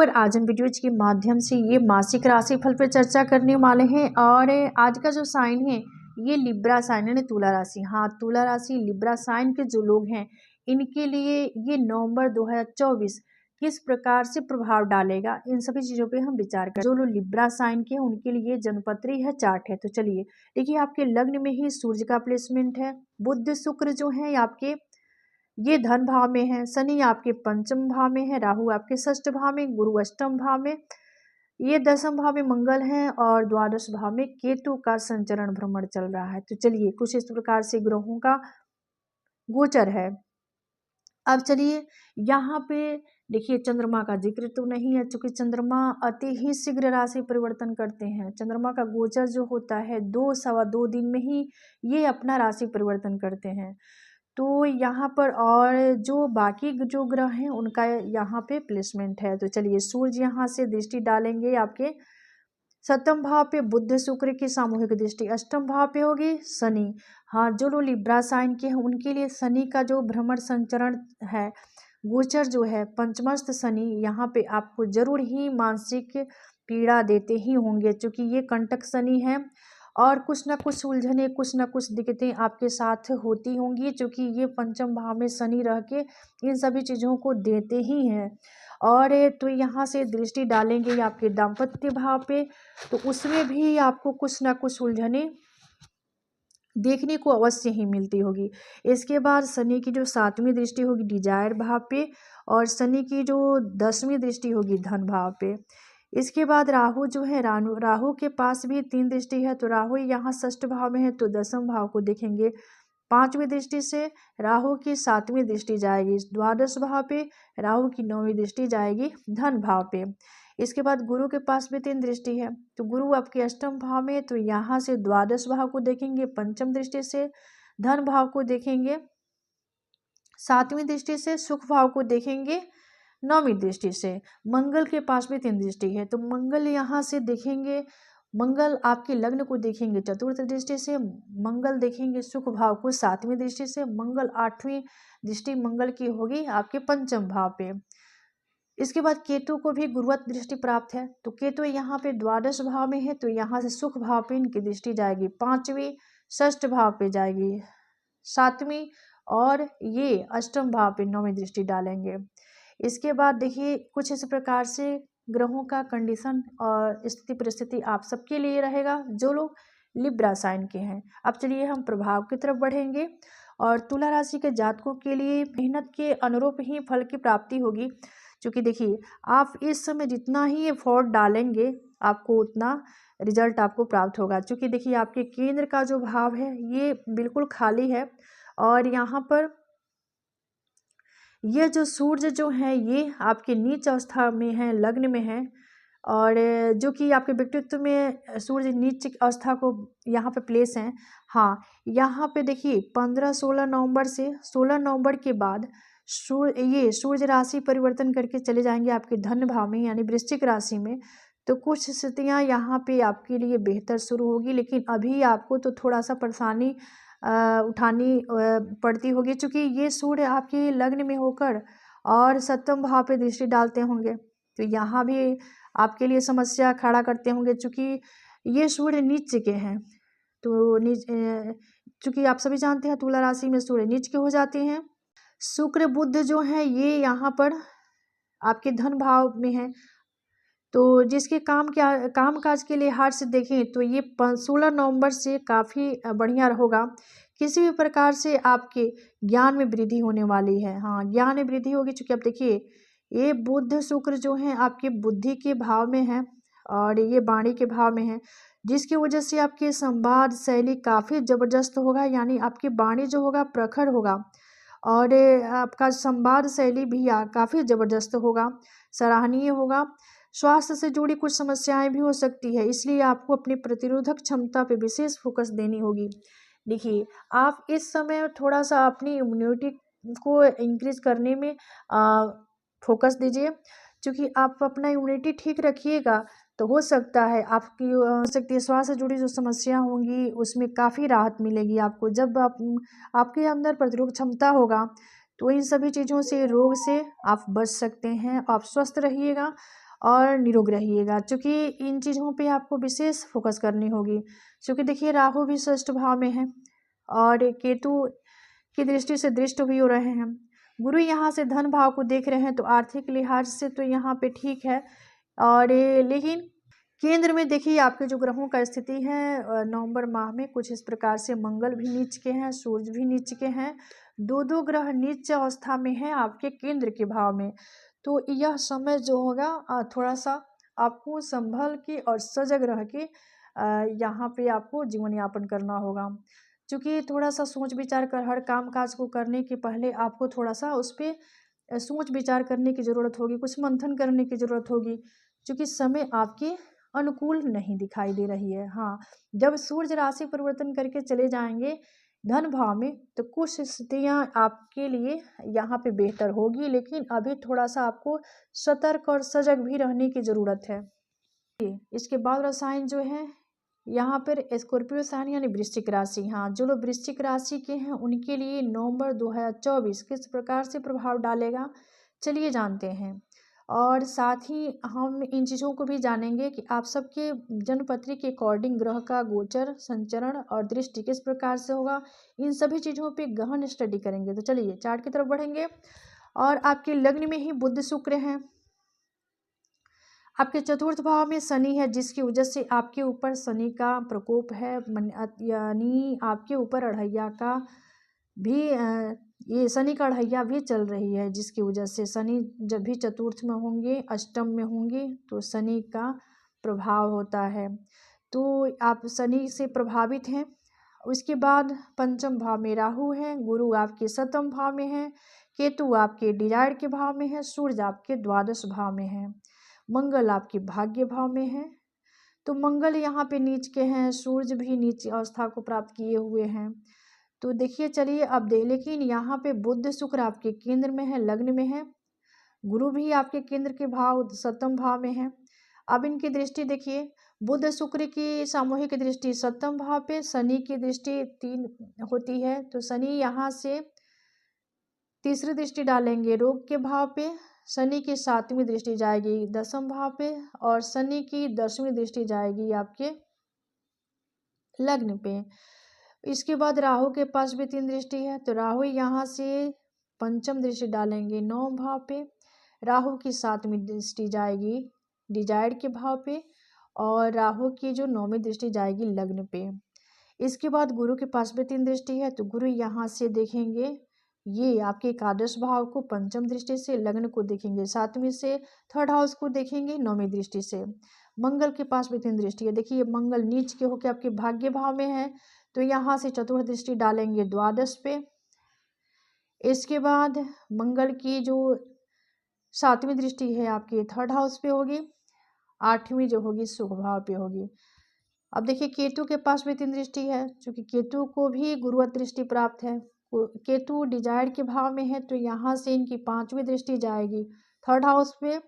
Viewer, आज हम videos के माध्यम से ये मासिक राशि फल पर चर्चा करने वाले हैं। और आज का जो साइन है ये लिब्रा साइन है, तुला राशि। हाँ, तुला राशि लिब्रा साइन के जो लोग हैं इनके लिए ये नवंबर 2024 किस प्रकार से प्रभाव डालेगा, इन सभी चीज़ों पे हम विचार करें। जो लोग लिब्रा साइन के हैं उनके लिए जन्मपत्री है, चार्ट है। तो चलिए देखिए, आपके लग्न में ही सूर्य का प्लेसमेंट है। बुध शुक्र जो है आपके ये धन भाव में है, शनि आपके पंचम भाव में है, राहु आपके षष्ठ भाव में, गुरु अष्टम भाव में, ये दसम भाव में मंगल है और द्वादश भाव में केतु का संचरण भ्रमण चल रहा है। तो चलिए कुछ इस प्रकार से ग्रहों का गोचर है। अब चलिए यहाँ पे देखिए, चंद्रमा का जिक्र तो नहीं है क्योंकि चंद्रमा अति ही शीघ्र राशि परिवर्तन करते हैं। चंद्रमा का गोचर जो होता है 2-2.25 दिन में ही ये अपना राशि परिवर्तन करते हैं। तो यहाँ पर और जो बाकी जो ग्रह हैं उनका यहाँ पे प्लेसमेंट है। तो चलिए, सूर्य यहाँ से दृष्टि डालेंगे आपके सप्तम भाव पे, बुध शुक्र की सामूहिक दृष्टि अष्टम भाव पे होगी। शनि, हाँ, जो लोग लिब्रा साइन के हैं उनके लिए शनि का जो भ्रमण संचरण है, गोचर जो है पंचमस्थ शनि, यहाँ पे आपको जरूर ही मानसिक पीड़ा देते ही होंगे क्योंकि ये कंटक शनि है और कुछ ना कुछ उलझने, कुछ ना कुछ दिक्कतें आपके साथ होती होंगी क्योंकि ये पंचम भाव में शनि रह के इन सभी चीज़ों को देते ही हैं। और तो यहाँ से दृष्टि डालेंगे आपके दाम्पत्य भाव पे, तो उसमें भी आपको कुछ ना कुछ उलझने देखने को अवश्य ही मिलती होगी। इसके बाद शनि की जो 7वीं दृष्टि होगी डिजायर भाव पे और शनि की जो 10वीं दृष्टि होगी धन भाव पे। इसके बाद राहु जो है, राहु के पास भी 3 दृष्टि है, तो राहु यहाँ षष्ठ भाव में है तो दसम भाव को देखेंगे। 5वीं दृष्टि से राहु की 7वीं दृष्टि जाएगी द्वादश भाव पे, राहु की 9वीं दृष्टि जाएगी धन भाव पे। इसके बाद गुरु के पास भी 3 दृष्टि है, तो गुरु आपके अष्टम भाव में, तो यहाँ से द्वादश भाव को देखेंगे पंचम दृष्टि से, धन भाव को देखेंगे 7वीं दृष्टि से, सुख भाव को देखेंगे 9वीं दृष्टि से। मंगल के पास भी 3 दृष्टि है, तो मंगल यहाँ से देखेंगे, मंगल आपके लग्न को देखेंगे चतुर्थ दृष्टि से, मंगल देखेंगे सुख भाव को 7वीं दृष्टि से, मंगल 8वीं दृष्टि मंगल की होगी आपके पंचम भाव पे। इसके बाद केतु को भी गुरुवत दृष्टि प्राप्त है, तो केतु यहाँ पे द्वादश भाव में है, तो यहाँ से सुख भाव पे इनकी दृष्टि जाएगी, 5वीं षष्ठ भाव पे जाएगी, 7वीं और ये अष्टम भाव पे 9वीं दृष्टि डालेंगे। इसके बाद देखिए कुछ इस प्रकार से ग्रहों का कंडीशन और स्थिति परिस्थिति आप सबके लिए रहेगा जो लोग लिब्रा साइन के हैं। अब चलिए हम प्रभाव की तरफ बढ़ेंगे और तुला राशि के जातकों के लिए मेहनत के अनुरूप ही फल की प्राप्ति होगी। क्योंकि देखिए, आप इस समय जितना ही एफर्ट डालेंगे आपको उतना रिजल्ट आपको प्राप्त होगा। क्योंकि देखिए, आपके केंद्र का जो भाव है ये बिल्कुल खाली है और यहाँ पर ये जो सूर्य जो है ये आपके नीच अवस्था में है, लग्न में है, और जो कि आपके व्यक्तित्व में सूर्य नीच अवस्था को यहाँ पे प्लेस है। हाँ, यहाँ पे देखिए 15-16 नवंबर से 16 नवंबर के बाद सूर्य राशि परिवर्तन करके चले जाएंगे आपके धन भाव में यानी वृश्चिक राशि में। तो कुछ स्थितियाँ यहाँ पे आपके लिए बेहतर शुरू होगी, लेकिन अभी आपको तो थोड़ा सा परेशानी उठानी पड़ती होगी क्योंकि ये सूर्य आपके लग्न में होकर और सप्तम भाव पे दृष्टि डालते होंगे, तो यहाँ भी आपके लिए समस्या खड़ा करते होंगे क्योंकि ये सूर्य नीच के हैं। तो चूँकि आप सभी जानते हैं तुला राशि में सूर्य नीच के हो जाते हैं। शुक्र बुध जो है ये यहाँ पर आपके धन भाव में है, तो जिसके काम काज के लिहाज से देखें तो ये 16 नवंबर से काफ़ी बढ़िया होगा। किसी भी प्रकार से आपके ज्ञान में वृद्धि होने वाली है। हाँ, ज्ञान में वृद्धि होगी क्योंकि अब देखिए ये बुध शुक्र जो है आपके बुद्धि के भाव में है और ये वाणी के भाव में है, जिसकी वजह से आपकी संवाद शैली काफ़ी ज़बरदस्त होगा, यानी आपकी वाणी जो होगा प्रखर होगा और आपका संवाद शैली भी काफ़ी ज़बरदस्त होगा, सराहनीय होगा। स्वास्थ्य से जुड़ी कुछ समस्याएं भी हो सकती है, इसलिए आपको अपनी प्रतिरोधक क्षमता पर विशेष फोकस देनी होगी। देखिए, आप इस समय थोड़ा सा अपनी इम्यूनिटी को इंक्रीज करने में फोकस दीजिए, क्योंकि आप अपना इम्यूनिटी ठीक रखिएगा तो हो सकता है आपकी स्वास्थ्य से जुड़ी जो समस्या होंगी उसमें काफ़ी राहत मिलेगी आपको। जब आपके अंदर प्रतिरोध क्षमता होगा तो इन सभी चीज़ों से, रोग से आप बच सकते हैं, आप स्वस्थ रहिएगा और निरोग रहिएगा, क्योंकि इन चीज़ों पे आपको विशेष फोकस करनी होगी। क्योंकि देखिए राहु भी षष्ठ भाव में है और केतु की दृष्टि से दृष्ट भी हो रहे हैं। गुरु यहाँ से धन भाव को देख रहे हैं, तो आर्थिक लिहाज से तो यहाँ पे ठीक है। और लेकिन केंद्र में देखिए आपके जो ग्रहों का स्थिति है नवंबर माह में कुछ इस प्रकार से, मंगल भी नीच के हैं, सूर्य भी नीच के हैं, दो ग्रह नीच अवस्था में है आपके केंद्र के भाव में। तो यह समय जो होगा थोड़ा सा आपको संभल के और सजग रह के यहाँ पे आपको जीवन यापन करना होगा, क्योंकि थोड़ा सा सोच विचार कर हर काम काज को करने के पहले आपको थोड़ा सा उस पर सोच विचार करने की ज़रूरत होगी, कुछ मंथन करने की ज़रूरत होगी, क्योंकि समय आपके अनुकूल नहीं दिखाई दे रही है। हाँ, जब सूर्य राशि परिवर्तन करके चले जाएंगे धन भाव में, तो कुछ स्थितियाँ आपके लिए यहाँ पे बेहतर होगी, लेकिन अभी थोड़ा सा आपको सतर्क और सजग भी रहने की ज़रूरत है। इसके बाद रसायन जो है यहाँ पर स्कॉर्पियो साइन यानी वृश्चिक राशि। हाँ, जो लोग वृश्चिक राशि के हैं उनके लिए नवंबर 2024 किस प्रकार से प्रभाव डालेगा, चलिए जानते हैं। और साथ ही हम इन चीज़ों को भी जानेंगे कि आप सबके जन्मपत्री के अकॉर्डिंग ग्रह का गोचर, संचरण और दृष्टि किस प्रकार से होगा, इन सभी चीज़ों पे गहन स्टडी करेंगे। तो चलिए चार्ट की तरफ बढ़ेंगे। और आपके लग्न में ही बुध शुक्र हैं, आपके चतुर्थ भाव में शनि है, जिसकी वजह से आपके ऊपर शनि का प्रकोप है, यानी आपके ऊपर अढ़ैया का भी ये शनि का अढ़ैया भी चल रही है, जिसकी वजह से शनि जब भी चतुर्थ में होंगे, अष्टम में होंगे, तो शनि का प्रभाव होता है। तो आप शनि से प्रभावित हैं। उसके बाद पंचम भाव में राहु है, गुरु आपके सप्तम भाव में है, केतु आपके डिजायर के भाव में है, सूर्य आपके द्वादश भाव में है, मंगल आपके भाग्य भाव में है। तो मंगल यहाँ पे नीच के हैं, सूर्य भी नीच अवस्था को प्राप्त किए हुए हैं। तो देखिए चलिए अब लेकिन यहाँ पे बुध शुक्र आपके केंद्र में है, लग्न में है, गुरु भी आपके केंद्र के भाव सप्तम भाव में है। अब इनकी दृष्टि देखिए, बुध शुक्र की सामूहिक दृष्टि सप्तम भाव पे, शनि की दृष्टि 3 होती है, तो शनि यहाँ से तीसरी दृष्टि डालेंगे रोग के भाव पे, शनि की 7वीं दृष्टि जाएगी दसम भाव पे, और शनि की 10वीं दृष्टि जाएगी आपके लग्न पे। इसके बाद राहु के पास भी 3 दृष्टि है, तो राहु यहाँ से पंचम दृष्टि डालेंगे 9 भाव पे, राहु की 7वीं दृष्टि जाएगी डिजायर के भाव पे, और राहु की जो 9वीं दृष्टि जाएगी लग्न पे। इसके बाद गुरु के पास भी 3 दृष्टि है, तो गुरु यहाँ से देखेंगे ये आपके एकादश भाव को पंचम दृष्टि से, लग्न को देखेंगे 7वीं से, थर्ड हाउस को देखेंगे 9वीं दृष्टि से। मंगल के पास भी 3 दृष्टि है, देखिए मंगल नीच के होकर आपके भाग्य भाव में है, तो यहाँ से चतुर्थ दृष्टि डालेंगे द्वादश पे। इसके बाद मंगल की जो 7वीं दृष्टि है आपके थर्ड हाउस पे होगी, 8वीं जो होगी शुभ भाव पे होगी। अब देखिए केतु के पास भी 3 दृष्टि है, क्योंकि केतु को भी गुरुवत दृष्टि प्राप्त है, केतु डिजायर के भाव में है, तो यहाँ से इनकी 5वीं दृष्टि जाएगी थर्ड हाउस पे,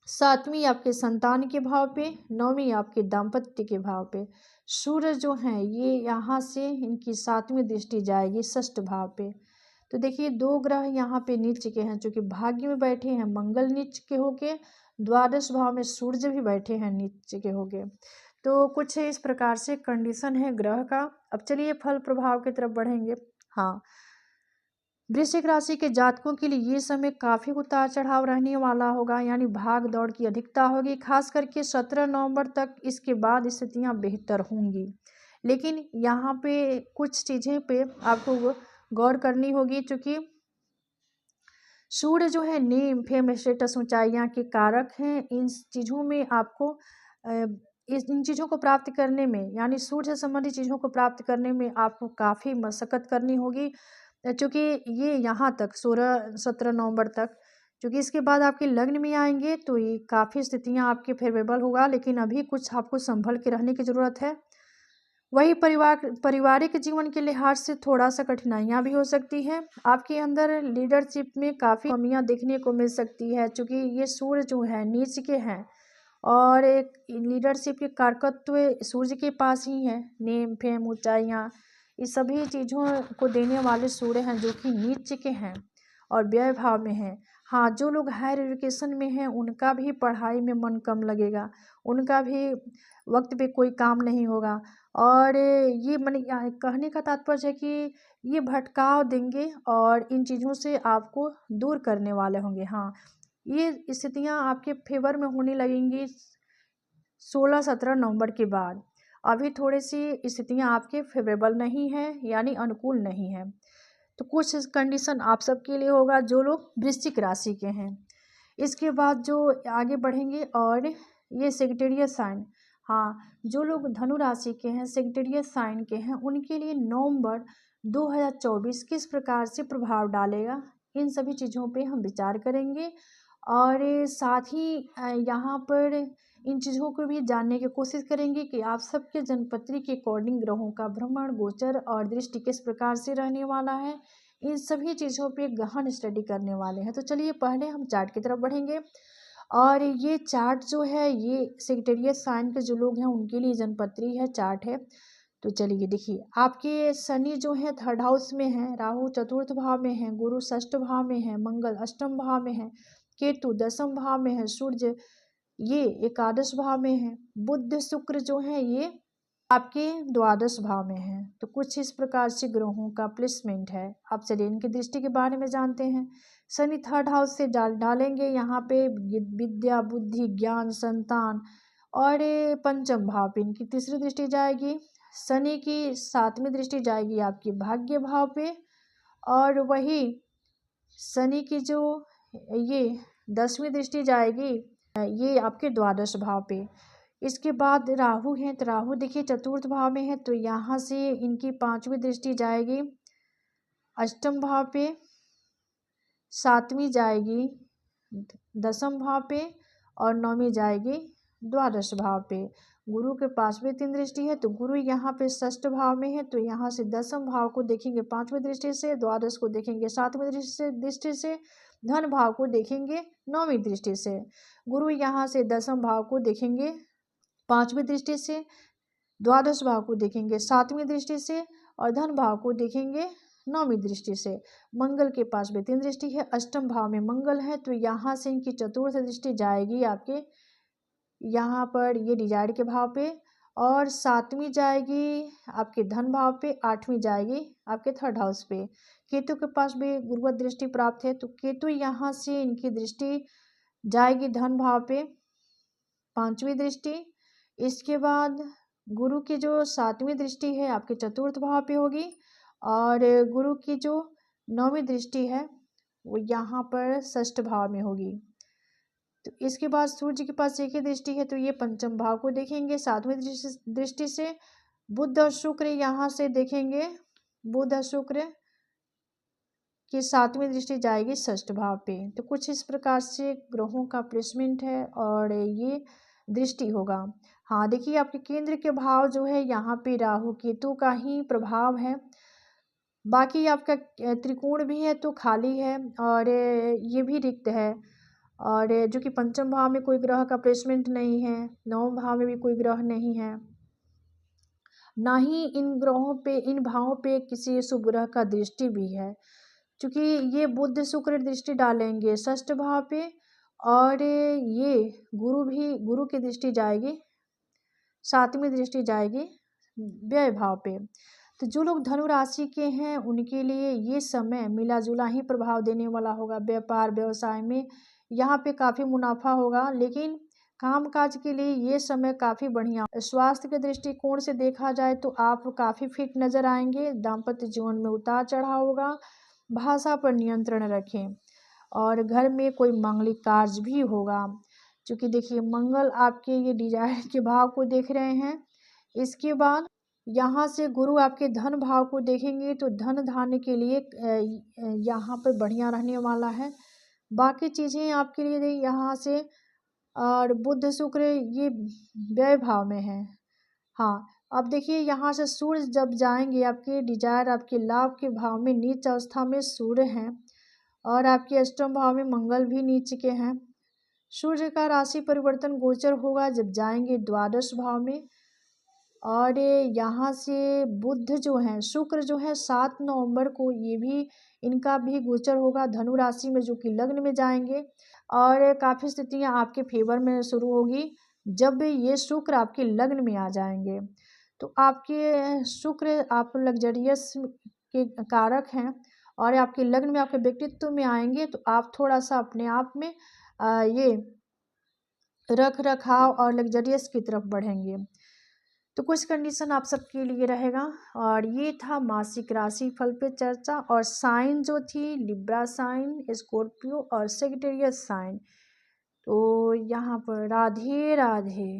7वीं आपके संतान के भाव पे, 9वीं आपके दाम्पत्य के भाव पे। सूर्य जो हैं ये यहाँ से इनकी 7वीं दृष्टि जाएगी षष्ठ भाव पे। तो देखिए 2 ग्रह यहाँ पे नीच के हैं, चूँकि भाग्य में बैठे हैं मंगल नीच के होके, द्वादश भाव में सूर्य भी बैठे हैं नीच के होके। तो कुछ इस प्रकार से कंडीशन है ग्रह का। अब चलिए फल प्रभाव की तरफ बढ़ेंगे। हाँ, वृश्चिक राशि के जातकों के लिए ये समय काफ़ी उतार चढ़ाव रहने वाला होगा, यानी भाग दौड़ की अधिकता होगी, खास करके 17 नवंबर तक। इसके बाद स्थितियां बेहतर होंगी, लेकिन यहाँ पे कुछ चीज़ें पे आपको गौर करनी होगी, क्योंकि सूर्य जो है नेम फेम स्टेटस ऊंचाइयाँ के कारक हैं। इन चीज़ों में आपको इन चीज़ों को प्राप्त करने में, यानी सूर्य से संबंधित चीज़ों को प्राप्त करने में आपको काफ़ी मशक्कत करनी होगी, क्योंकि ये यहाँ तक 16-17 नवंबर तक, क्योंकि इसके बाद आपके लग्न में आएंगे तो ये काफ़ी स्थितियाँ आपके फेवरेबल होगा, लेकिन अभी कुछ आपको संभल के रहने की ज़रूरत है। वही पारिवारिक जीवन के लिहाज से थोड़ा सा कठिनाइयाँ भी हो सकती है। आपके अंदर लीडरशिप में काफ़ी कमियाँ देखने को मिल सकती है, क्योंकि ये सूर्य जो है नीच के हैं, और एक लीडरशिप के कारकत्व सूर्य के पास ही है। नेम फेम ऊंचाइयाँ इस सभी चीज़ों को देने वाले सूर्य हैं, जो कि नीच के हैं और व्यय भाव में हैं। हाँ, जो लोग हायर एजुकेशन में हैं उनका भी पढ़ाई में मन कम लगेगा, उनका भी वक्त पे कोई काम नहीं होगा। और ये मैंने कहने का तात्पर्य है कि ये भटकाव देंगे और इन चीज़ों से आपको दूर करने वाले होंगे। हाँ, ये स्थितियाँ आपके फेवर में होने लगेंगी 16-17 नवंबर के बाद। अभी थोड़ी सी स्थितियाँ आपके फेवरेबल नहीं हैं, यानी अनुकूल नहीं है। तो कुछ कंडीशन आप सबके लिए होगा जो लोग वृश्चिक राशि के हैं। इसके बाद जो आगे बढ़ेंगे और ये सेक्रेटेरियल साइन, हाँ, जो लोग धनु राशि के हैं, सेक्रेटेरियल साइन के हैं, उनके लिए नवंबर 2024 किस प्रकार से प्रभाव डालेगा, इन सभी चीज़ों पे हम विचार करेंगे। और साथ ही यहाँ पर इन चीज़ों को भी जानने की कोशिश करेंगे कि आप सबके जन्मपत्री के अकॉर्डिंग ग्रहों का भ्रमण, गोचर और दृष्टि किस प्रकार से रहने वाला है। इन सभी चीज़ों पे गहन स्टडी करने वाले हैं। तो चलिए पहले हम चार्ट की तरफ बढ़ेंगे। और ये चार्ट जो है ये सेक्रेटेरियल साइन के जो लोग हैं उनके लिए जन्मपत्री है, चार्ट है। तो चलिए देखिए, आपके शनि जो है थर्ड हाउस में है, राहु चतुर्थ भाव में है, गुरु षष्ठ भाव में है, मंगल अष्टम भाव में है, केतु दसम भाव में है, सूर्य ये एकादश भाव में है, बुध शुक्र जो है ये आपके द्वादश भाव में है। तो कुछ इस प्रकार से ग्रहों का प्लेसमेंट है। अब चलिए इनकी दृष्टि के बारे में जानते हैं। शनि थर्ड हाउस से डालेंगे यहाँ पे विद्या, बुद्धि, ज्ञान, संतान। और ये पंचम भाव पे इनकी तीसरी दृष्टि जाएगी। शनि की सातवीं दृष्टि जाएगी आपकी भाग्य भाव पे। और वही शनि की जो ये 10वीं दृष्टि जाएगी ये आपके द्वादश भाव पे। इसके बाद राहु है, तो राहु देखिए चतुर्थ भाव में है, तो यहाँ से इनकी 5वीं दृष्टि जाएगी अष्टम भाव पे, 7वीं जाएगी दसम भाव पे और 9वीं जाएगी द्वादश भाव पे। गुरु के 5वीं 3 दृष्टि है, तो गुरु यहाँ पे षष्ठ भाव में है, तो यहाँ से दसम भाव को देखेंगे 5वीं दृष्टि से, द्वादश को देखेंगे 7वीं दृष्टि से, धन भाव को देखेंगे 9वीं दृष्टि से। गुरु यहाँ से दसम भाव को देखेंगे 5वीं दृष्टि से, द्वादश भाव को देखेंगे 7वीं दृष्टि से और धन भाव को देखेंगे 9वीं दृष्टि से। मंगल के पास में 3 दृष्टि है, अष्टम भाव में मंगल है, तो यहाँ से इनकी चतुर्थ दृष्टि जाएगी आपके यहाँ पर ये डिजायर के भाव पे। और 7वीं जाएगी आपके धन भाव पे, 8वीं जाएगी आपके थर्ड हाउस पे। केतु के पास भी गुरुवत दृष्टि प्राप्त है, तो केतु यहाँ से इनकी दृष्टि जाएगी धन भाव पे, 5वीं दृष्टि। इसके बाद गुरु की जो 7वीं दृष्टि है आपके चतुर्थ भाव पे होगी। और गुरु की जो 9वीं दृष्टि है वो यहाँ पर षष्ठ भाव में होगी। तो इसके बाद सूर्य के पास एक ही दृष्टि है, तो ये पंचम भाव को देखेंगे 7वीं दृष्टि से। बुध और शुक्र यहाँ से देखेंगे, बुध और शुक्र की 7वीं दृष्टि जाएगी षष्ठ भाव पे। तो कुछ इस प्रकार से ग्रहों का प्लेसमेंट है और ये दृष्टि होगा। हाँ देखिए, आपके केंद्र के भाव जो है यहाँ पे राहु केतु का ही प्रभाव है। बाकी आपका त्रिकोण भी है तो खाली है और ये भी रिक्त है। और जो कि पंचम भाव में कोई ग्रह का प्लेसमेंट नहीं है, नवम भाव में भी कोई ग्रह नहीं है, ना ही इन ग्रहों पे, इन भावों पे किसी शुभ ग्रह का दृष्टि भी है। क्योंकि ये बुध शुक्र दृष्टि डालेंगे षष्ठ भाव पे और ये गुरु की दृष्टि जाएगी 7वीं दृष्टि जाएगी व्यय भाव पे। तो जो लोग धनु राशि के हैं उनके लिए ये समय मिला जुला ही प्रभाव देने वाला होगा। व्यापार व्यवसाय में यहाँ पे काफ़ी मुनाफा होगा, लेकिन कामकाज के लिए ये समय काफ़ी बढ़िया। स्वास्थ्य के दृष्टिकोण से देखा जाए तो आप काफ़ी फिट नज़र आएंगे। दाम्पत्य जीवन में उतार चढ़ाव होगा। भाषा पर नियंत्रण रखें और घर में कोई मांगलिक कार्य भी होगा। क्योंकि देखिए मंगल आपके ये डिजायर के भाव को देख रहे हैं। इसके बाद यहाँ से गुरु आपके धन भाव को देखेंगे, तो धन धान्य के लिए यहाँ पर बढ़िया रहने वाला है। बाकी चीज़ें आपके लिए यहाँ से, और बुध शुक्र ये व्यय भाव में है। हाँ, अब देखिए यहाँ से सूर्य जब जाएंगे आपके डिजायर, आपके लाभ के भाव में नीच अवस्था में सूर्य हैं और आपके अष्टम भाव में मंगल भी नीच के हैं। सूर्य का राशि परिवर्तन गोचर होगा जब जाएंगे द्वादश भाव में और यहाँ से बुध जो हैं, शुक्र जो है 7 नवंबर को ये भी इनका भी गोचर होगा धनु राशि में, जो कि लग्न में जाएंगे और काफ़ी स्थितियाँ आपके फेवर में शुरू होगी जब ये शुक्र आपके लग्न में आ जाएंगे। तो आपके शुक्र आप लग्जरियस के कारक हैं और आपके लग्न में आपके व्यक्तित्व में आएंगे, तो आप थोड़ा सा अपने आप में ये रख रखाव और लग्जरियस की तरफ बढ़ेंगे। तो कुछ कंडीशन आप सबके लिए रहेगा। और ये था मासिक राशि फल पे चर्चा, और साइन जो थी लिब्रा साइन, स्कॉर्पियो और सेजिटेरियस साइन। तो यहाँ पर राधे राधे।